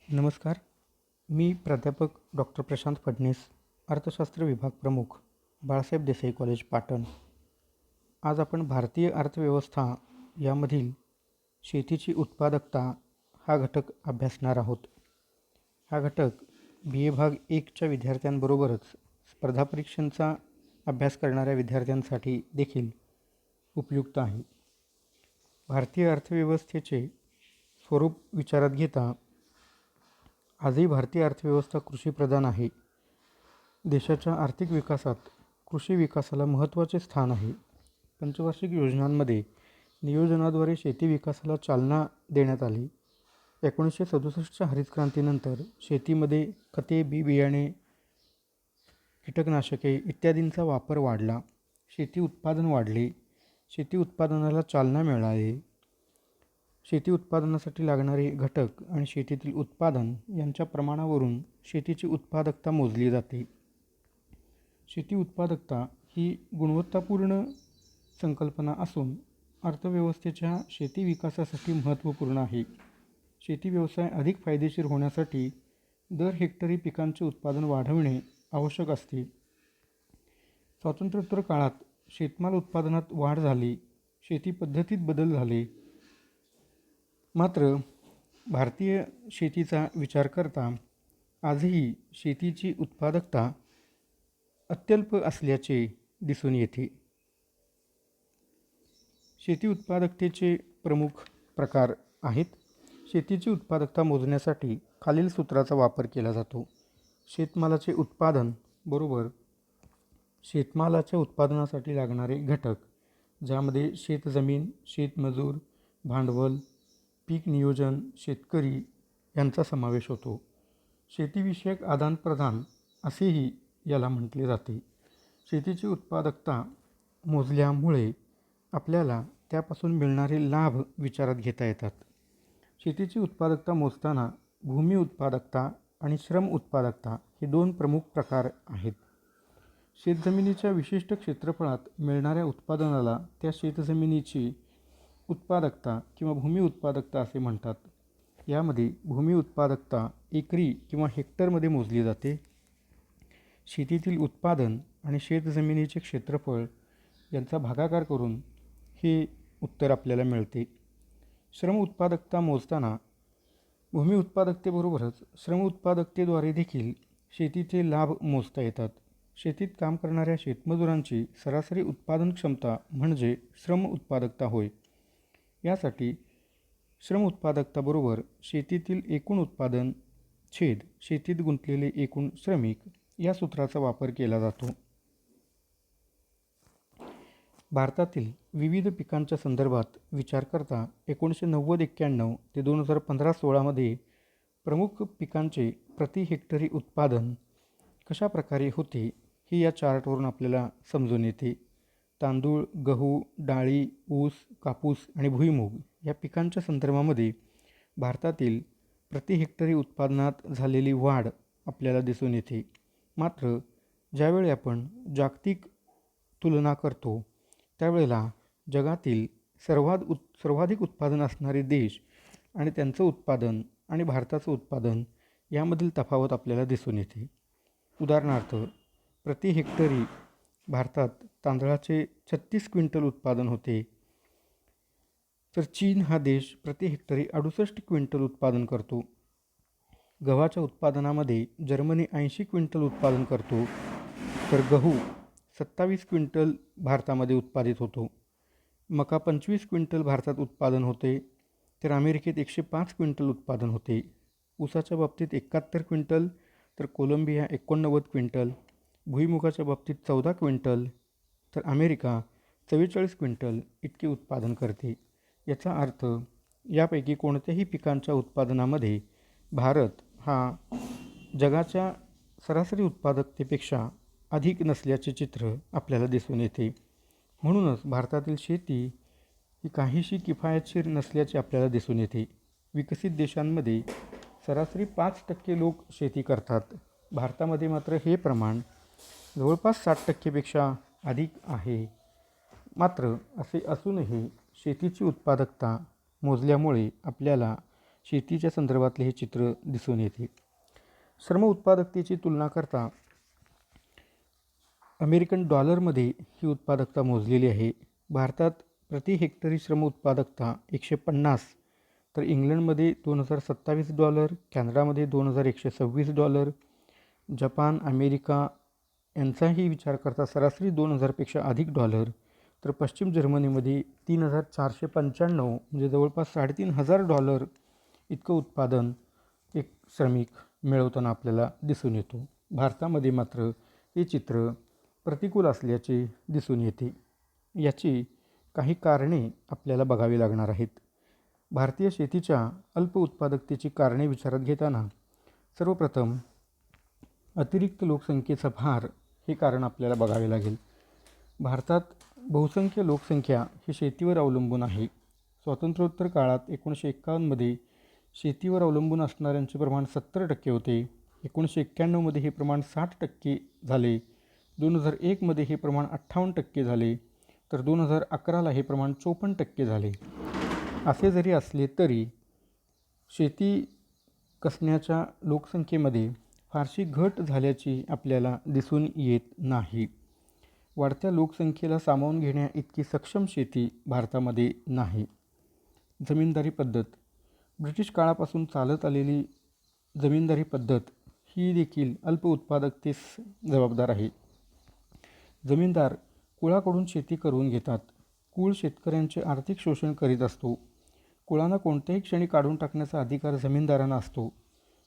नमस्कार. मी प्राध्यापक डॉक्टर प्रशांत फडणीस, अर्थशास्त्र विभाग प्रमुख, बाळासाहेब देसाई कॉलेज, पाटण. आज आपण भारतीय अर्थव्यवस्था यामधील शेतीची उत्पादकता हा घटक अभ्यासणार आहोत. हा घटक BA भाग 1च्या विद्यार्थ्यांबरोबरच स्पर्धा परीक्षांचा अभ्यास करणाऱ्या विद्यार्थ्यांसाठी देखील उपयुक्त आहे. भारतीय अर्थव्यवस्थेचे स्वरूप विचारात घेता आजही भारतीय अर्थव्यवस्था कृषीप्रधान आहे. देशाच्या आर्थिक विकासात कृषी विकासाला महत्त्वाचे स्थान आहे. पंचवार्षिक योजनांमध्ये नियोजनाद्वारे शेती विकासाला चालना देण्यात आली. 1967च्या हरित क्रांतीनंतर शेतीमध्ये खते, बियाणे, कीटकनाशके इत्यादींचा वापर वाढला. शेती उत्पादन वाढले. शेती उत्पादनाला चालना मिळाली. शेती उत्पादनासाठी लागणारे घटक आणि शेतीतील उत्पादन यांच्या प्रमाणावरून शेतीची उत्पादकता मोजली जाते. शेती उत्पादकता ही गुणवत्तापूर्ण संकल्पना असून अर्थव्यवस्थेच्या शेती विकासासाठी महत्त्वपूर्ण आहे. शेती व्यवसाय अधिक फायदेशीर होण्यासाठी दर हेक्टरी पिकांचे उत्पादन वाढविणे आवश्यक असते. स्वातंत्र्योत्तर काळात शेतमाल उत्पादनात वाढ झाली. शेती पद्धतीत बदल झाले. मात्र भारतीय शेतीचा विचार करता आजही शेतीची उत्पादकता अत्यल्प असल्याचे दिसून येते. शेती उत्पादकतेचे प्रमुख प्रकार आहेत. शेतीची उत्पादकता मोजण्यासाठी खालील सूत्राचा वापर केला जातो. शेतमालाचे उत्पादन बरोबर शेतमालाच्या उत्पादनासाठी लागणारे घटक, ज्यामध्ये शेतजमीन, शेतमजूर, भांडवल, पीक नियोजन, शेतकरी यांचा समावेश होतो. शेतीविषयक आदानप्रदान असेही याला म्हटले जाते. शेतीची उत्पादकता मोजल्यामुळे आपल्याला त्यापासून मिळणारे लाभ विचारात घेता येतात. शेतीची उत्पादकता मोजताना भूमी उत्पादकता आणि श्रम उत्पादकता हे दोन प्रमुख प्रकार आहेत. शेतजमिनीच्या विशिष्ट क्षेत्रफळात मिळणाऱ्या उत्पादनाला त्या शेतजमिनीची उत्पादकता किंवा भूमी उत्पादकता असे म्हणतात. यामध्ये भूमी उत्पादकता एकरी किंवा हेक्टरमध्ये मोजली जाते. शेतीतील उत्पादन आणि शेतजमिनीचे क्षेत्रफळ यांचा भागाकार करून हे उत्तर आपल्याला मिळते. श्रम उत्पादकता मोजताना भूमी उत्पादकतेबरोबरच श्रम उत्पादकतेद्वारे देखील शेतीचे लाभ मोजता येतात. शेतीत काम करणाऱ्या शेतमजुरांची सरासरी उत्पादन क्षमता म्हणजे श्रम उत्पादकता होय. यासाठी श्रम उत्पादकता बरोबर शेतीतील एकूण उत्पादन छेद शेतीत गुंतलेले एकूण श्रमिक या सूत्राचा वापर केला जातो. भारतातील विविध पिकांच्या संदर्भात विचार करता 1990-91 ते 2015-16 मध्ये प्रमुख पिकांचे प्रति हेक्टरी उत्पादन कशा प्रकारे होते हे या चार्टवरून आपल्याला समजून येते. तांदूळ, गहू, डाळी, ऊस, कापूस आणि भुईमूग या पिकांच्या संदर्भामध्ये भारतातील प्रति हेक्टरी उत्पादनात झालेली वाढ आपल्याला दिसून येते. मात्र ज्यावेळी आपण जागतिक तुलना करतो त्यावेळेला जगातील सर्वाधिक उत्पादन असणारे देश आणि त्यांचं उत्पादन आणि भारताचं उत्पादन यामधील तफावत आपल्याला दिसून येते. उदाहरणार्थ, प्रति हेक्टरी भारतात तांदळाचे 36 क्विंटल उत्पादन होते, तर चीन हा देश प्रति हेक्टरी 68 क्विंटल उत्पादन करतो. गव्हाच्या उत्पादनामध्ये जर्मनी 80 क्विंटल उत्पादन करतो, तर गहू 27 क्विंटल भारतामध्ये उत्पादित होतो. मका 25 क्विंटल भारतात उत्पादन होते, तर अमेरिकेत 105 क्विंटल उत्पादन होते. ऊसाच्या बाबतीत 71 क्विंटल, तर कोलंबिया 89 क्विंटल. भुईमुगाच्या बाबतीत 14 क्विंटल, तर अमेरिका 44 क्विंटल इतके उत्पादन करते. याचा अर्थ यापैकी कोणत्याही पिकांच्या उत्पादनामध्ये भारत हा जगाच्या सरासरी उत्पादकतेपेक्षा अधिक नसल्याचे चित्र आपल्याला दिसून येते. म्हणूनच भारतातील शेती ही काहीशी किफायतशीर नसल्याचे आपल्याला दिसून येते. विकसित देशांमध्ये सरासरी 5% लोक शेती करतात. भारतामध्ये मात्र हे प्रमाण जवळपास 60%पेक्षा अधिक आहे. मात्र असे असूनही शेतीची उत्पादकता मोजल्यामुळे आपल्याला शेतीच्या संदर्भातले हे चित्र दिसून येते. श्रम उत्पादकतेची तुलना करता अमेरिकन डॉलरमध्ये ही उत्पादकता मोजलेली आहे. भारतात प्रति हेक्टरी श्रम उत्पादकता 150, तर इंग्लंडमध्ये $2027, कॅनडामध्ये $2126, जपान, अमेरिका यांचाही विचार करता सरासरी $2000पेक्षा अधिक डॉलर, तर पश्चिम जर्मनीमध्ये 3495 म्हणजे जवळपास $3500 इतकं उत्पादन एक श्रमिक मिळवताना आपल्याला दिसून येतो. भारतामध्ये मात्र हे चित्र प्रतिकूल असल्याचे दिसून येते. याची काही कारणे आपल्याला बघावी लागणार आहेत. भारतीय शेतीच्या अल्प उत्पादकतेची कारणे विचारात घेताना सर्वप्रथम अतिरिक्त लोकसंख्येचा भार हे कारण आपल्याला बघावे लागेल. भारतात बहुसंख्य लोकसंख्या ही शेतीवर अवलंबून आहे. स्वातंत्र्योत्तर काळात 1951मध्ये शेतीवर अवलंबून असणाऱ्यांचे प्रमाण 70% होते. 1991मध्ये हे प्रमाण 60% झाले. 2001मध्ये हे प्रमाण 58% झाले, तर 2011ला हे प्रमाण 54% झाले. असे जरी असले तरी शेती कसण्याच्या लोकसंख्येमध्ये फारशी घट झाल्याची आपल्याला दिसून येत नाही. वाढत्या लोकसंख्येला सामावून घेण्या इतकी सक्षम शेती भारतामध्ये नाही. जमीनदारी पद्धत, ब्रिटिश काळापासून चालत आलेली जमीनदारी पद्धत ही देखील अल्प उत्पादकतेस जबाबदार आहे. जमीनदार कुळाकडून शेती करून घेतात. कुळ शेतकऱ्यांचे आर्थिक शोषण करीत असतो. कुळांना कोणत्याही क्षणी काढून टाकण्याचा अधिकार जमीनदारांना असतो.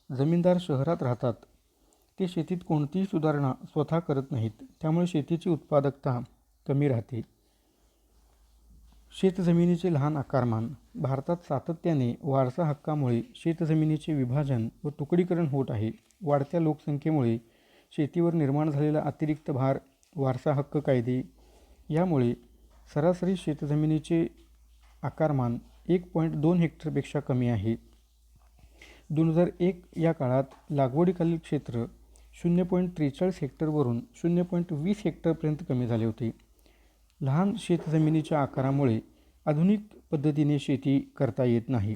जमीनदार शहरात राहतात. ते शेतीत कोणतीही सुधारणा स्वतः करत नाहीत. त्यामुळे शेतीची उत्पादकता कमी राहते. शेतजमिनीचे लहान आकारमान, भारतात सातत्याने वारसा हक्कामुळे शेतजमिनीचे विभाजन व तुकडीकरण होत आहे. वाढत्या लोकसंख्येमुळे शेतीवर निर्माण झालेला अतिरिक्त भार, वारसा हक्क कायदे यामुळे सरासरी शेतजमिनीचे आकारमान 1.2 हेक्टरपेक्षा कमी आहे. 2001 या काळात लागवडीखालील क्षेत्र 0.43 हेक्टरवरून 0.20 हेक्टरपर्यंत कमी झाले होते. लहान शेतजमिनीच्या आकारामुळे आधुनिक पद्धतीने शेती करता येत नाही.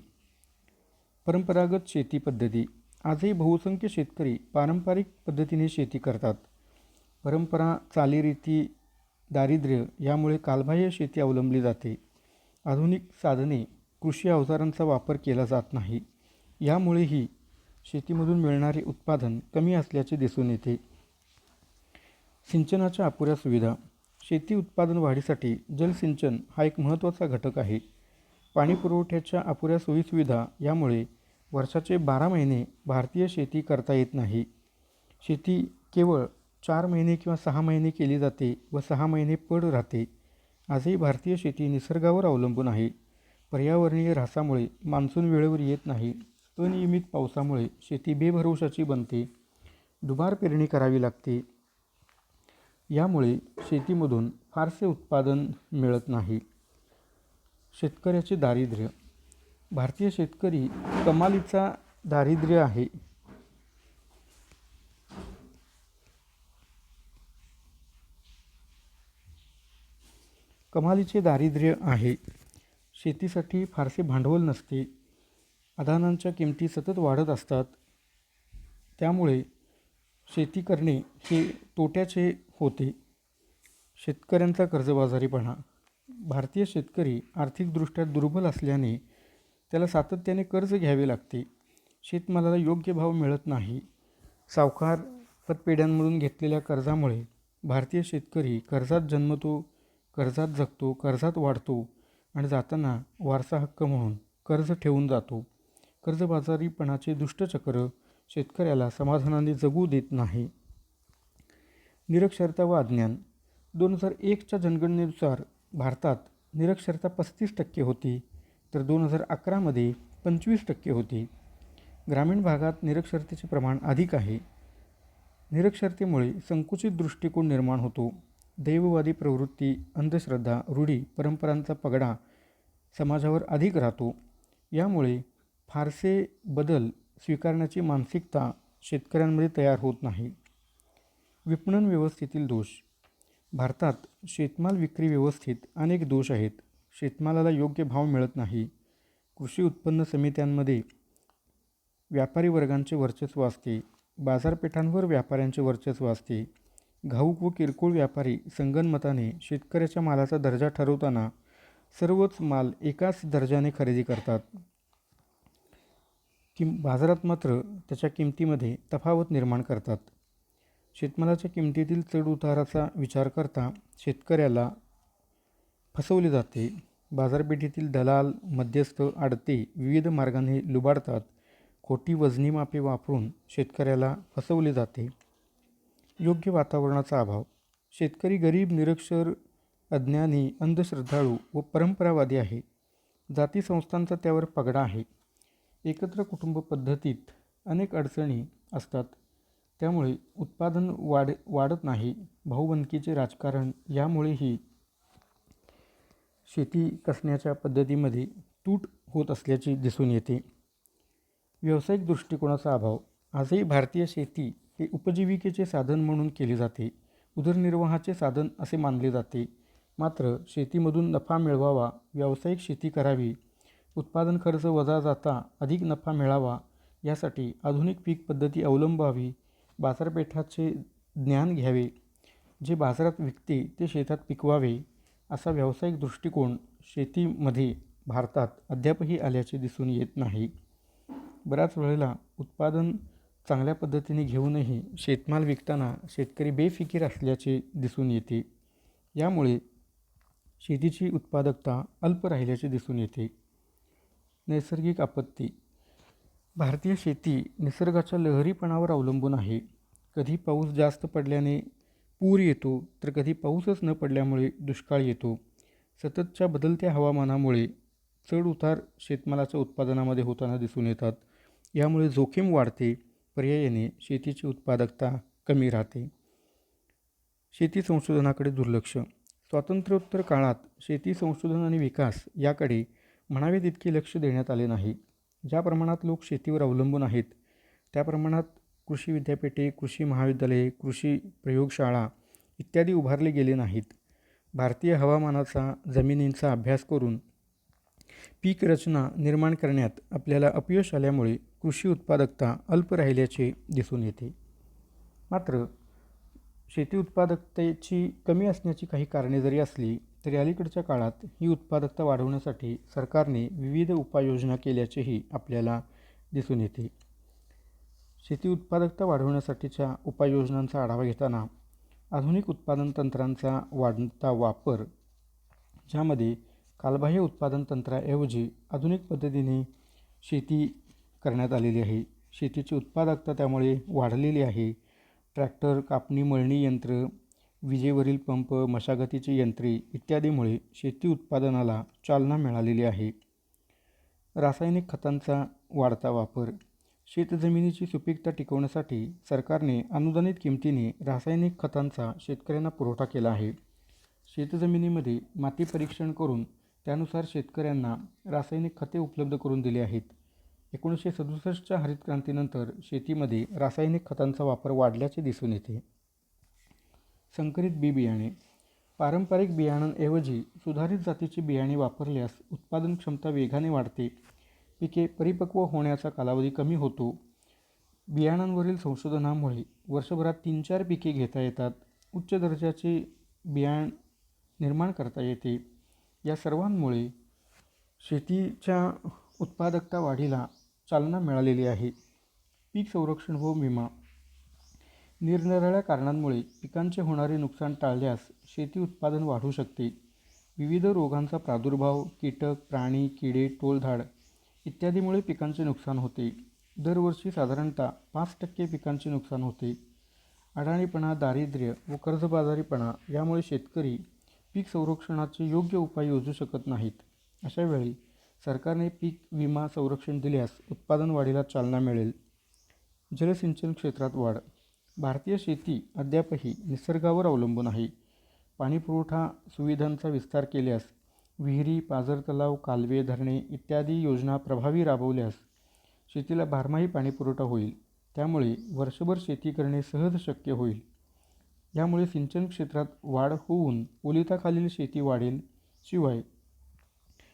परंपरागत शेती पद्धती, आजही बहुसंख्य शेतकरी पारंपरिक पद्धतीने शेती करतात. परंपरा, चालीरीती, दारिद्र्य यामुळे कालबाह्य शेती अवलंबली जाते. आधुनिक साधने, कृषी अवजारांचा वापर केला जात नाही. यामुळेही शेतीमधून मिळणारे उत्पादन कमी असल्याचे दिसून येते. सिंचनाच्या अपुऱ्या सुविधा, शेती उत्पादन वाढीसाठी जलसिंचन हा एक महत्त्वाचा घटक आहे. पाणी पुरवठ्याच्या अपुऱ्या सोयीसुविधा यामुळे वर्षाचे 12 महिने भारतीय शेती करता येत नाही. शेती केवळ 4 महिने किंवा 6 महिने केली जाते व 6 महिने पड राहते. आजही भारतीय शेती निसर्गावर अवलंबून आहे. पर्यावरणीय ऱ्हासामुळे मान्सून वेळेवर येत नाही. अनियमित पावसामुळे शेती बेभरवशाची बनते. दुबार पेरणी करावी लागते. यामुळे शेतीमधून फारसे उत्पादन मिळत नाही. शेतकऱ्याचे दारिद्र्य, भारतीय शेतकरी कमालीचा दारिद्र्य आहे. कमालीचे दारिद्र्य आहे. शेतीसाठी फारसे भांडवल नसते. आधानांच्या किमती सतत वाढत असतात. त्यामुळे शेती करणे हे तोट्याचे होते. शेतकऱ्यांचा कर्जबाजारीपणा, भारतीय शेतकरी आर्थिकदृष्ट्या दुर्बल असल्याने त्याला सातत्याने कर्ज घ्यावे लागते. शेतमालाला योग्य भाव मिळत नाही. सावकार पतपेढ्यांमधून घेतलेल्या कर्जामुळे भारतीय शेतकरी कर्जात जन्मतो, कर्जात जगतो, कर्जात वाढतो आणि जाताना वारसा हक्क म्हणून कर्ज ठेवून जातो. कर्जबाजारीपणाचे दुष्टचक्र शेतकऱ्याला समाधानाने जगू देत नाही. निरक्षरता व अज्ञान, 2001च्या जनगणनेनुसार भारतात निरक्षरता 35% होती, तर 2011मध्ये 25% होती. ग्रामीण भागात निरक्षरतेचे प्रमाण अधिक आहे. निरक्षरतेमुळे संकुचित दृष्टिकोन निर्माण होतो. दैववादी प्रवृत्ती, अंधश्रद्धा, रूढी, परंपरांचा पगडा समाजावर अधिक राहतो. यामुळे फारसे बदल स्वीकारण्याची मानसिकता शेतकऱ्यांमध्ये तयार होत नाही. विपणन व्यवस्थेतील दोष, भारतात शेतमाल विक्री व्यवस्थेत अनेक दोष आहेत. शेतमालाला योग्य भाव मिळत नाही. कृषी उत्पन्न समित्यांमध्ये व्यापारी वर्गांचे वर्चस्व असते. बाजारपेठांवर व्यापाऱ्यांचे वर्चस्व असते. घाऊक व किरकोळ व्यापारी संगनमताने शेतकऱ्याच्या मालाचा दर्जा ठरवताना सर्वच माल एकाच दर्जाने खरेदी करतात. बाजारात मात्र त्याच्या किमतीमध्ये तफावत निर्माण करतात. शेतमालाच्या किमतीतील चढ उताराचा विचार करता शेतकऱ्याला फसवले जाते. बाजारपेठेतील दलाल, मध्यस्थ, आडते विविध मार्गाने लुबाडतात. खोटी वजनी मापे वापरून शेतकऱ्याला फसवले जाते. योग्य वातावरणाचा अभाव. शेतकरी गरीब, निरक्षर, अज्ञानी, अंधश्रद्धाळू व परंपरावादी आहे. जाती संस्थांचा त्यावर पगडा आहे. एकत्र कुटुंब पद्धतीत अनेक अडचणी असतात. त्यामुळे उत्पादन वाढत नाही. भाऊबंदकीचे राजकारण यामुळेही शेती कसण्याच्या पद्धतीमध्ये तूट होत असल्याचे दिसून येते. व्यावसायिक दृष्टिकोनाचा अभाव. आजही भारतीय शेती हे उपजीविकेचे साधन म्हणून केले जाते. उदरनिर्वाहाचे साधन असे मानले जाते. मात्र शेतीमधून नफा मिळवावा, व्यावसायिक शेती करावी, उत्पादन खर्च वजा जाता अधिक नफा मिळावा यासाठी आधुनिक पीक पद्धती अवलंबावी, बाजारपेठाचे ज्ञान घ्यावे, जे बाजारात विकते ते शेतात पिकवावे असा व्यावसायिक दृष्टिकोन शेतीमध्ये भारतात अद्यापही आल्याचे दिसून येत नाही. बऱ्याच वेळेला उत्पादन चांगल्या पद्धतीने घेऊनही शेतमाल विकताना शेतकरी बेफिकीर असल्याचे दिसून येते. यामुळे शेतीची उत्पादकता अल्प राहिल्याचे दिसून येते. नैसर्गिक आपत्ती. भारतीय शेती निसर्गाच्या लहरीपणावर अवलंबून आहे. कधी पाऊस जास्त पडल्याने पूर येतो, तर कधी पाऊसच न पडल्यामुळे दुष्काळ येतो. सततच्या बदलत्या हवामानामुळे चढ उतार शेतमालाच्या उत्पादनामध्ये होताना दिसून येतात. यामुळे जोखीम वाढते. पर्यायाने शेतीची उत्पादकता कमी राहते. शेती संशोधनाकडे दुर्लक्ष. स्वातंत्र्योत्तर काळात शेती संशोधन आणि विकास याकडे म्हणावे तितके लक्ष देण्यात आले नाही. ज्या प्रमाणात लोक शेतीवर अवलंबून आहेत त्या प्रमाणात कृषी विद्यापीठे, कृषी महाविद्यालये, कृषी प्रयोगशाळा इत्यादी उभारले गेले नाहीत. भारतीय हवामानाचा, जमिनींचा अभ्यास करून पीक रचना निर्माण करण्यात आपल्याला अपयश आल्यामुळे कृषी उत्पादकता अल्प राहिल्याचे दिसून येते. मात्र शेती उत्पादकतेची कमी असण्याची काही कारणे जरी असली तरी अलीकडच्या काळात ही उत्पादकता वाढवण्यासाठी सरकारने विविध उपाययोजना केल्याचेही आपल्याला दिसून येते. शेती उत्पादकता वाढवण्यासाठीच्या उपाययोजनांचा आढावा घेताना आधुनिक उत्पादन तंत्रांचा वाढता वापर, ज्यामध्ये कालबाह्य उत्पादन तंत्राऐवजी आधुनिक पद्धतीने शेती करण्यात आलेली आहे. शेतीची उत्पादकता त्यामुळे वाढलेली आहे. ट्रॅक्टर, कापणी, मळणी यंत्र, विजेवरील पंप, मशागतीची यंत्रे इत्यादीमुळे शेती उत्पादनाला चालना मिळालेली आहे. रासायनिक खतांचा वाढता वापर. शेतजमिनीची सुपीकता टिकवण्यासाठी सरकारने अनुदानित किमतीने रासायनिक खतांचा शेतकऱ्यांना पुरवठा केला आहे. शेतजमिनीमध्ये माती परीक्षण करून त्यानुसार शेतकऱ्यांना रासायनिक खते उपलब्ध करून दिली आहेत. 1967च्या हरित क्रांतीनंतर शेतीमध्ये रासायनिक खतांचा वापर वाढल्याचे दिसून येते. संकरित बी बियाणे. पारंपरिक बियाणांऐवजी सुधारित जातीची बियाणे वापरल्यास उत्पादन क्षमता वेगाने वाढते. पिके परिपक्व होण्याचा कालावधी कमी होतो. बियाणांवरील संशोधनामुळे वर्षभरात 3-4 पिके घेता येतात. उच्च दर्जाचे बियाण निर्माण करता येते. या सर्वांमुळे शेतीच्या उत्पादकता वाढीला चालना मिळालेली आहे. पीक संरक्षण व विमा. निरनिराळ्या कारणांमुळे पिकांचे होणारे नुकसान टाळल्यास शेती उत्पादन वाढू शकते. विविध रोगांचा प्रादुर्भाव, कीटक, प्राणी, किडे, टोळधाड इत्यादीमुळे पिकांचे नुकसान होते. दरवर्षी साधारणतः 5% पिकांचे नुकसान होते. अडाणीपणा, दारिद्र्य व कर्जबाजारीपणा यामुळे शेतकरी पीक संरक्षणाचे योग्य उपाय योजू शकत नाहीत. अशा वेळी सरकारने पीक विमा संरक्षण दिल्यास उत्पादन वाढीला चालना मिळेल. जलसिंचन क्षेत्रात वाढ. भारतीय शेती अद्यापही निसर्गावर अवलंबून आहे. पाणीपुरवठा सुविधांचा विस्तार केल्यास, विहिरी, पाझर तलाव, कालवे, धरणे इत्यादी योजना प्रभावी राबवल्यास शेतीला बारमाही पाणीपुरवठा होईल. त्यामुळे वर्षभर शेती करणे सहज शक्य होईल. यामुळे सिंचन क्षेत्रात वाढ होऊन ओलिताखालील शेती वाढेल. शिवाय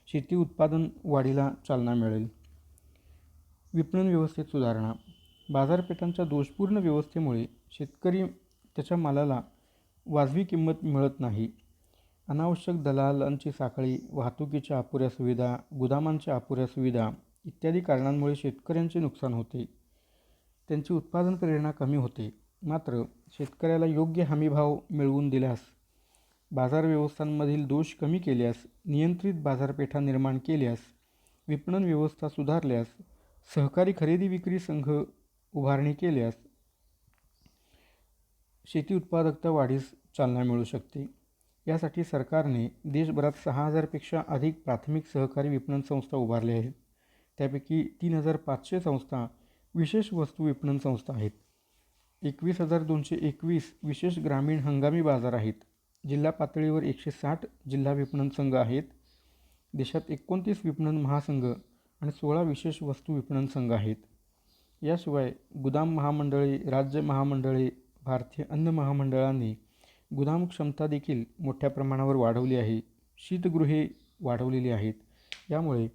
शेती उत्पादन वाढीला चालना मिळेल. विपणन व्यवस्थेत सुधारणा. बाजारपेठांच्या दोषपूर्ण व्यवस्थेमुळे शेतकरी त्याच्या मालाला वाजवी किंमत मिळत नाही. अनावश्यक दलालांची साखळी, वाहतुकीच्या अपुऱ्या सुविधा, गोदामांच्या अपुऱ्या सुविधा इत्यादी कारणांमुळे शेतकऱ्यांचे नुकसान होते. त्यांची उत्पादन प्रेरणा कमी होते. मात्र शेतकऱ्याला योग्य हमीभाव मिळवून दिल्यास, बाजार व्यवस्थांमधील दोष कमी केल्यास, नियंत्रित बाजारपेठा निर्माण केल्यास, विपणन व्यवस्था सुधारल्यास, सहकारी खरेदी विक्री संघ उभारणी केल्यास शेती उत्पादकता वाढीस चालना मिळू शकते. यासाठी सरकारने देशभरात 6,000पेक्षा अधिक प्राथमिक सहकारी विपणन संस्था उभारल्या आहेत. त्यापैकी 3,500 संस्था विशेष वस्तू विपणन संस्था आहेत. 21,221 विशेष ग्रामीण हंगामी बाजार आहेत. जिल्हा पातळीवर 160 जिल्हा विपणन संघ आहेत. देशात 29 विपणन महासंघ आणि 16 विशेष वस्तू विपणन संघ आहेत. याशिवाय गुदाम महामंडळे, राज्य महामंडळे, भारतीय अन्न महामंडळांनी गुदाम क्षमता देखील मोठ्या प्रमाणावर वाढवली आहे. शीतगृहे वाढवलेली आहेत. यामुळे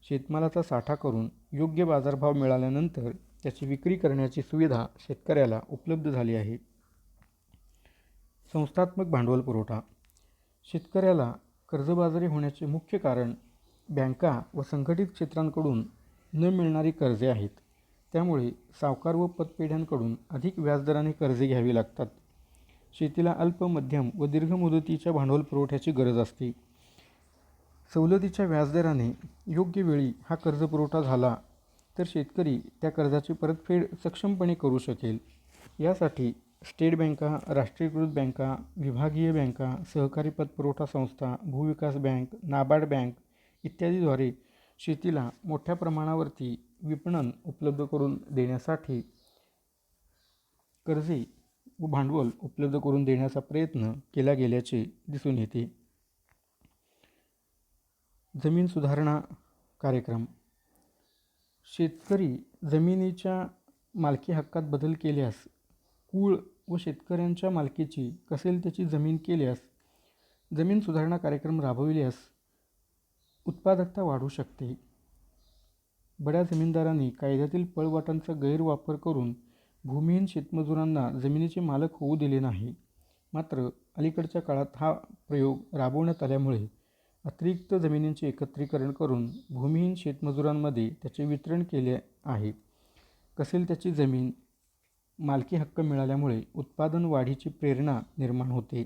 शेतमालाचा साठा करून योग्य बाजारभाव मिळाल्यानंतर त्याची विक्री करण्याची सुविधा शेतकऱ्याला उपलब्ध झाली आहे. संस्थात्मक भांडवल पुरवठा. शेतकऱ्याला कर्जबाजारी होण्याचे मुख्य कारण बँका व संघटित क्षेत्रांकडून न मिळणारी कर्जे आहेत. त्यामुळे सावकार व पतपेढ्यांकडून अधिक व्याजदराने कर्जे घ्यावी लागतात. शेतीला अल्प, मध्यम व दीर्घ मुदतीच्या भांडवल पुरवठ्याची गरज असते. सवलतीच्या व्याजदराने योग्य वेळी हा कर्जपुरवठा झाला तर शेतकरी त्या कर्जाची परतफेड सक्षमपणे करू शकेल. यासाठी स्टेट बँका, राष्ट्रीयकृत बँका, विभागीय बँका, सहकारी पतपुरवठा संस्था, भूविकास बँक, नाबार्ड बँक इत्यादीद्वारे शेतीला मोठ्या प्रमाणावरती विपणन उपलब्ध करून देण्यासाठी कर्जे व भांडवल उपलब्ध करून देण्याचा प्रयत्न केला गेल्याचे दिसून येते. जमीन सुधारणा कार्यक्रम. शेतकरी जमिनीच्या मालकी हक्कात बदल केल्यास, कुळ व शेतकऱ्यांच्या मालकीची कसेल त्याची जमीन केल्यास, जमीन सुधारणा कार्यक्रम राबविल्यास उत्पादकता वाढू शकते. बड्या जमीनदारांनी कायद्यातील पळवाटांचा गैरवापर करून भूमिहीन शेतमजुरांना जमिनीचे मालक होऊ दिले नाही. मात्र अलीकडच्या काळात हा प्रयोग राबवण्यात आल्यामुळे अतिरिक्त जमिनींचे एकत्रीकरण करून भूमिहीन शेतमजुरांमध्ये त्याचे वितरण केले आहे. कसेल त्याची जमीन मालकी हक्क मिळाल्यामुळे उत्पादन वाढीची प्रेरणा निर्माण होते.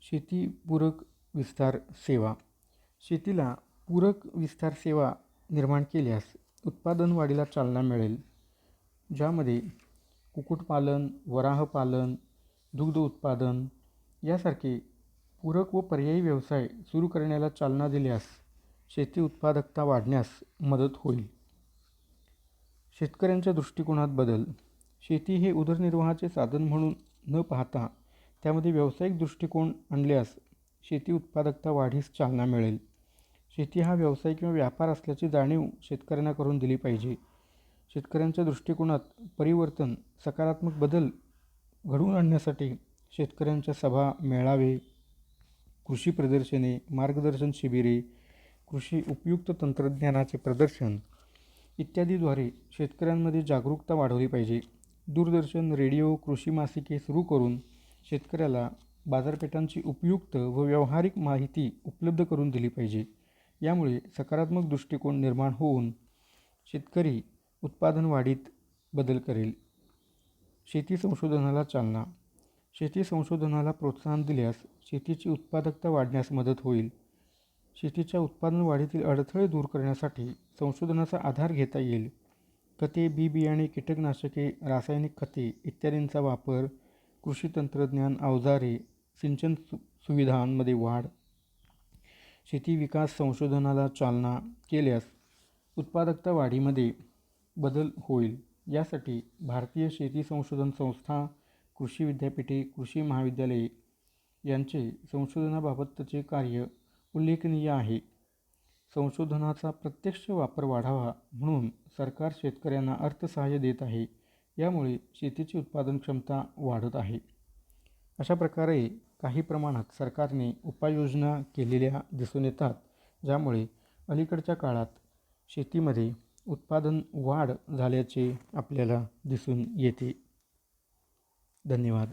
शेतीपूरक विस्तार सेवा. शेतीला पूरक विस्तार सेवा निर्माण केल्यास उत्पादन वाढीला चालना मिळेल, ज्यामध्ये कुक्कुटपालन, वराहपालन, दुग्ध उत्पादन यासारखे पूरक व पर्यायी व्यवसाय सुरू करण्याला चालना दिल्यास शेती उत्पादकता वाढण्यास मदत होईल. शेतकऱ्यांच्या दृष्टिकोनात बदल. शेती हे उदरनिर्वाहाचे साधन म्हणून न पाहता त्यामध्ये व्यावसायिक दृष्टिकोन आणल्यास शेती उत्पादकता वाढीस चालना मिळेल. शेती हा व्यवसाय किंवा व्यापार असल्याची जाणीव शेतकऱ्यांना करून दिली पाहिजे. शेतकऱ्यांच्या दृष्टिकोनात परिवर्तन, सकारात्मक बदल घडवून आणण्यासाठी शेतकऱ्यांच्या सभा, मेळावे, कृषी प्रदर्शने, मार्गदर्शन शिबिरे, कृषी उपयुक्त तंत्रज्ञानाचे प्रदर्शन इत्यादीद्वारे शेतकऱ्यांमध्ये जागरूकता वाढवली पाहिजे. दूरदर्शन, रेडिओ, कृषी मासिके सुरू करून शेतकऱ्याला बाजारपेठांची उपयुक्त व व्यावहारिक माहिती उपलब्ध करून दिली पाहिजे. यामुळे सकारात्मक दृष्टिकोन निर्माण होऊन शेतकरी उत्पादन वाढीत बदल करेल. शेती संशोधनाला चालना. शेती संशोधनाला प्रोत्साहन दिल्यास शेतीची उत्पादकता वाढण्यास मदत होईल. शेतीच्या उत्पादन वाढीतील अडथळे दूर करण्यासाठी संशोधनाचा आधार घेता येईल. खते, बी बियाणे, कीटकनाशके, रासायनिक खते इत्यादींचा वापर, कृषी तंत्रज्ञान, अवजारे, सिंचन सुविधांमध्ये वाढ, शेती विकास संशोधनाला चालना केल्यास उत्पादकता वाढीमध्ये बदल होईल. यासाठी भारतीय शेती संशोधन संस्था, कृषी विद्यापीठे, कृषी महाविद्यालये यांचे संशोधनाबाबतचे कार्य उल्लेखनीय आहे. संशोधनाचा प्रत्यक्ष वापर वाढावा म्हणून सरकार शेतकऱ्यांना अर्थसहाय्य देत आहे. यामुळे शेतीची उत्पादन क्षमता वाढत आहे. अशा प्रकारे काही प्रमाणात सरकारने उपाययोजना केलेल्या दिसून येतात, ज्यामुळे अलीकडच्या काळात शेतीमध्ये उत्पादन वाढ झाल्याचे आपल्याला दिसून येते. धन्यवाद.